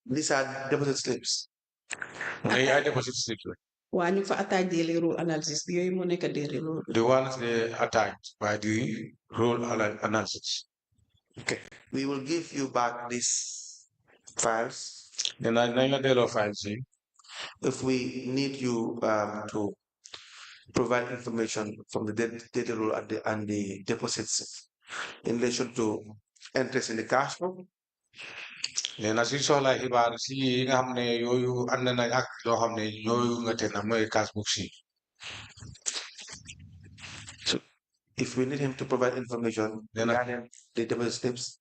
These are deposit slips. I deposit slip. Waa ñu fa attaque daily rule analysis bi yooyu moo nekk daily rule. The ones they attacked by the role analysis. Okay. We will give you back these files Then I know the files. if we need you to provide information from the data rule and the deposits in relation to entries in the cash book. Then as you saw like about see nga xam ne yooyu ànd na ak yoo xam ne yooyu nga te na mooy cash book si. So if we need him to provide information regarding the deposit slips,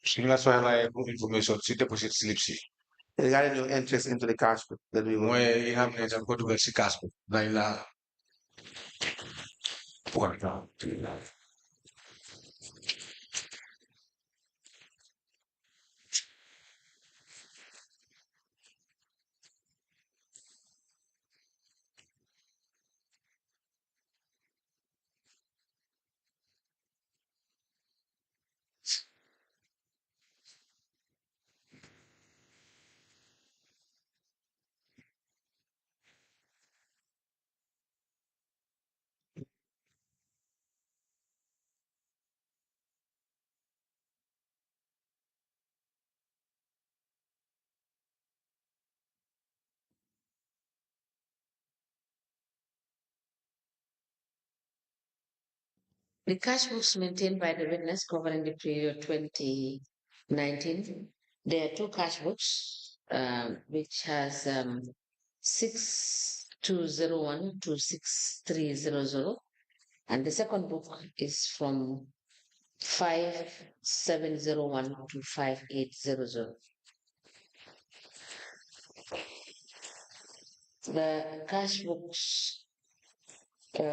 Su nga soxla information si deposit slip si. regarding your entries into the cash book, then we will. Mooy yi nga xam ne danga ko dugal si cash book dañ la The cash books maintained by the witness covering the period 2019. There are two cash books, which has 6201 to 6300, and the second book is from 5701 to 5800. The cash books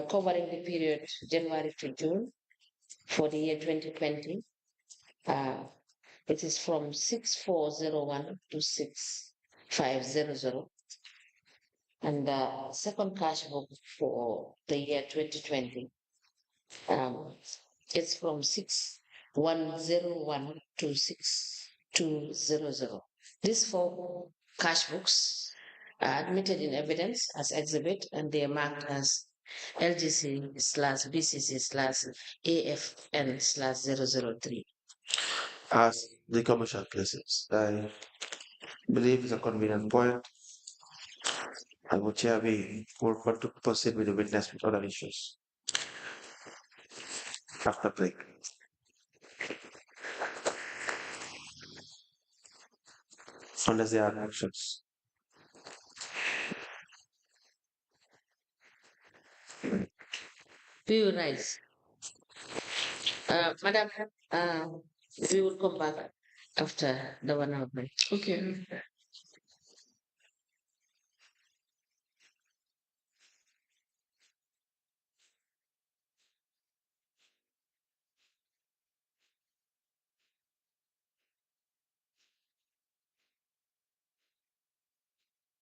covering the period January to June for the year 2020, it is from 6401 to 6500. And the second cash book for the year 2020, it's from 6101 to 6200. These four cash books are admitted in evidence as exhibit, and they are marked as LGC/BCC/AFN/003. As the commercial places, I believe it's a convenient point. I would chair we will want to proceed with the witness with other issues after break. Unless there are actions. We will rise. Madam, we will come back after the 1 hour break. Okay.